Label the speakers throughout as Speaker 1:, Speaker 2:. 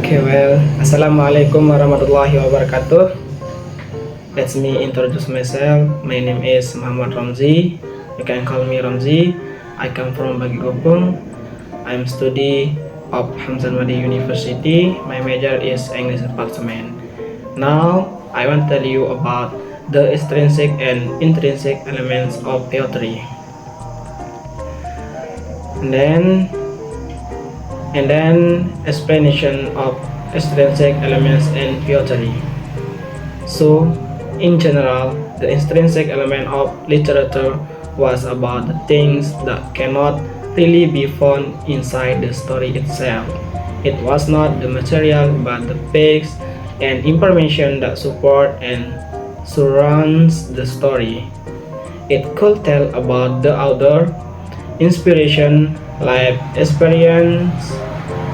Speaker 1: Okay, well, Assalamualaikum warahmatullahi wabarakatuh. Let me introduce myself. My name is Muhammad Ramzi. You can call me Ramzi. I come from Bagigopung. I'm study of Hamzan Madi University. My major is English Department. Now, I want to tell you about the extrinsic and intrinsic elements of poetry. And then explanation of extrinsic elements in poetry. So, in general, the intrinsic element of literature was about the things that cannot really be found inside the story itself. It was not the material but the facts and information that support and surrounds the story. It could tell about the author, inspiration, life experience.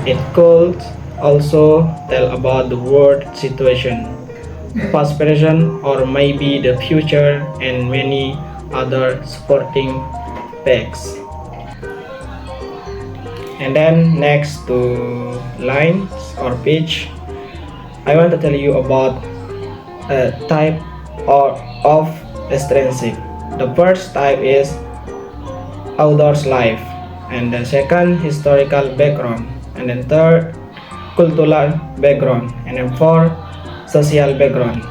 Speaker 1: It could also tell about the world situation, aspiration, or maybe the future, and many other supporting facts. And then next to lines or page, I want to tell you about a type of extrinsic. The first type is author's life, and the second historical background, and then third cultural background, and then fourth social background.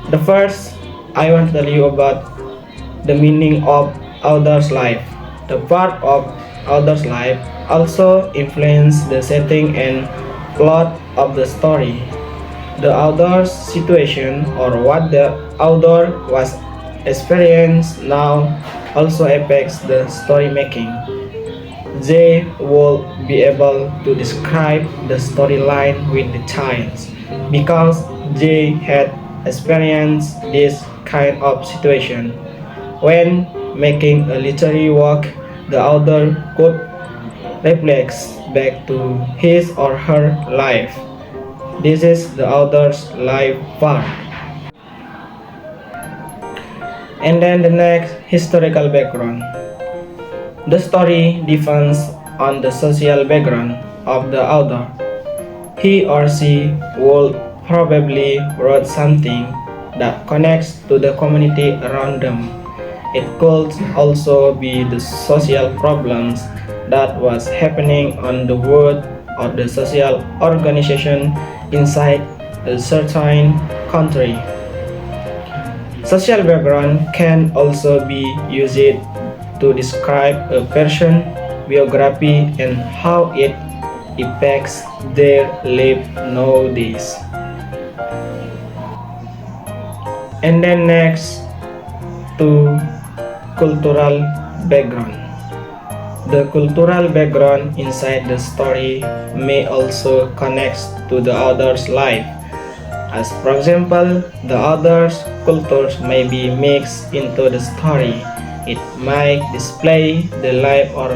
Speaker 1: The first I want to tell you about the meaning of author's life. The part of author's life also influence the setting and plot of the story. The author's situation or what the author was experienced now also affects the story making. They will be able to describe the storyline with details because they had experienced this kind of situation. When making a literary work, the author could reflect back to his or her life. This is the author's life part. And then the next, historical background. The story depends on the social background of the author. He or she will probably wrote something that connects to the community around them. It could also be the social problems that was happening on the world or the social organization inside a certain country. Social background can also be used to describe a person's biography and how it affects their life nowadays. And then next to cultural background. The cultural background inside the story may also connect to the author's life. As for example, the author's cultures may be mixed into the story. It might display the life or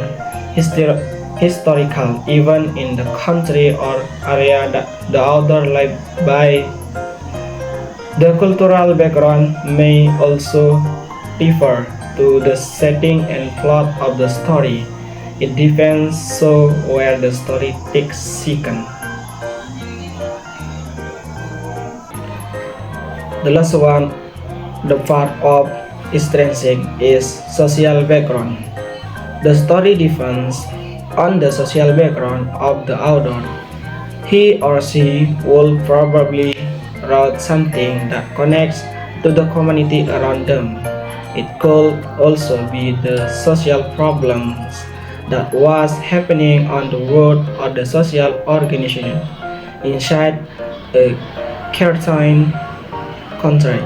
Speaker 1: historical event in the country or area that the author lived by. The cultural background may also refer to the setting and plot of the story. It depends so where the story takes second. The last one, the part of extrinsic is social background. The story depends on the social background of the author. He or she will probably write something that connects to the community around them. It could also be the social problems that was happening on the world or the social organization inside a certain country.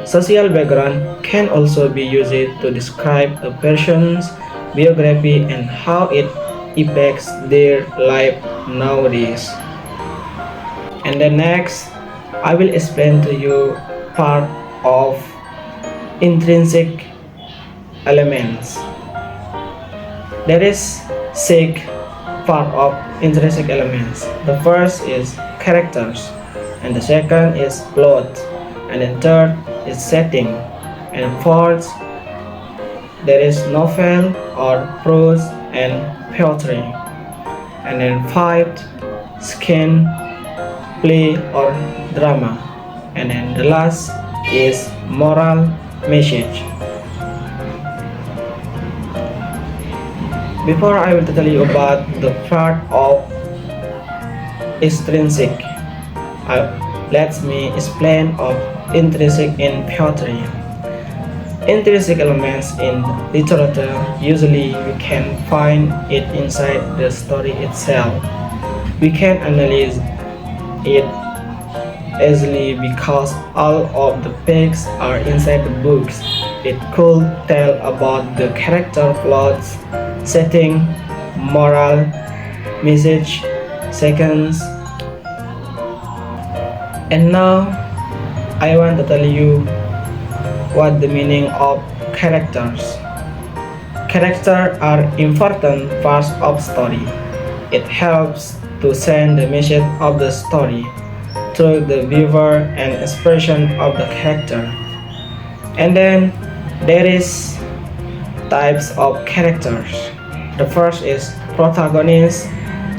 Speaker 1: Social background can also be used to describe a person's biography and how it affects their life nowadays. And then next, I will explain to you part of intrinsic elements. There is six part of intrinsic elements. The first is characters, and the second is plot, and then third is setting, and fourth there is novel or prose, and poetry. And then 5, skin, play or drama. And then the last is moral message. Before I will tell you about the part of extrinsic, let me explain of intrinsic in poetry. Intrinsic elements in literature usually we can find it inside the story itself. We can analyze it easily because all of the pages are inside the books. It could tell about the character plots, setting, moral, message, seconds. And now I want to tell you what the meaning of characters. Characters are important parts of story. It helps to send the message of the story through the viewer and expression of the character. And then there is types of characters. The first is protagonist,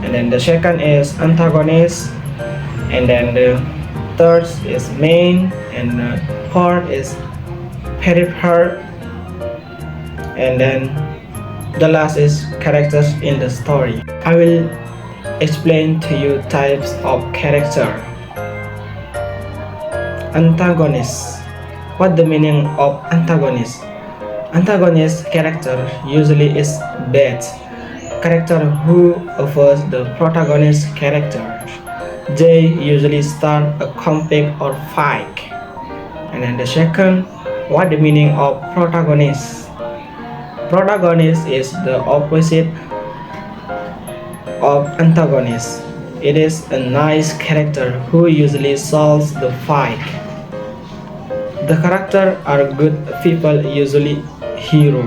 Speaker 1: and then the second is antagonist, and then the third is main, and the fourth is peripheral, and then the last is characters in the story. I will explain to you types of character. Antagonist. What the meaning of antagonist? Antagonist character usually is bad character who offers the protagonist character. They usually start a conflict or fight. And then the second, what the meaning of protagonist? Protagonist is the opposite of antagonist. It is a nice character who usually solves the fight. The characters are good people, usually hero.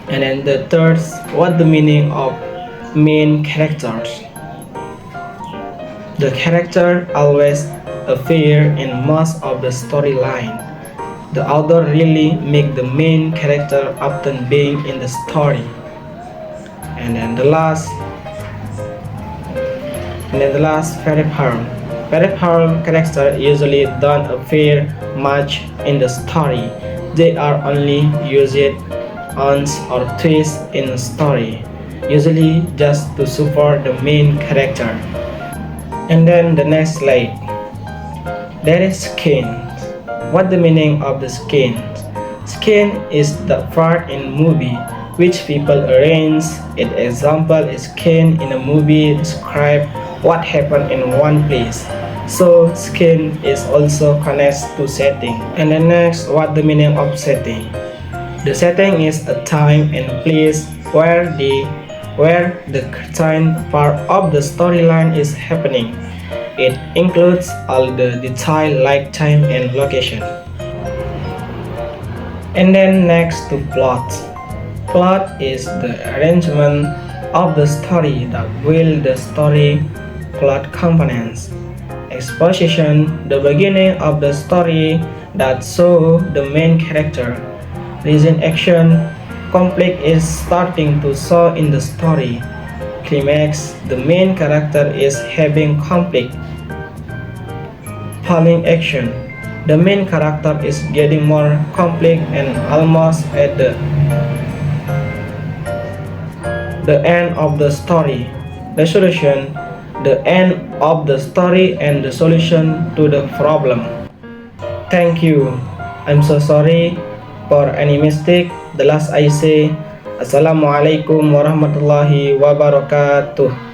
Speaker 1: And then the third, what the meaning of main characters? The character always appear in most of the storyline. The author really make the main character often being in the story. And then the last peripheral. Peripheral characters usually don't appear much in the story. They are only used once or twice in a story, usually just to support the main character. And then the next slide. There is skin. What the meaning of the skin? Skin is the part in movie which people arrange. An example is skin in a movie describe what happened in one place. So skin is also connected to setting. And then next, what the meaning of setting? The setting is a time and place where the current part of the storyline is happening. It includes all the detail like time and location. And then next to plot. Plot is the arrangement of the story that will the story plot components. Exposition, the beginning of the story that show the main character. Recent action, conflict is starting to show in the story. Climax, the main character is having conflict. Falling action, the main character is getting more conflict and almost at the end of the story. Resolution, the end of the story and the solution to the problem. Thank you. I'm so sorry for any mistake. The last I say, Assalamualaikum warahmatullahi wabarakatuh.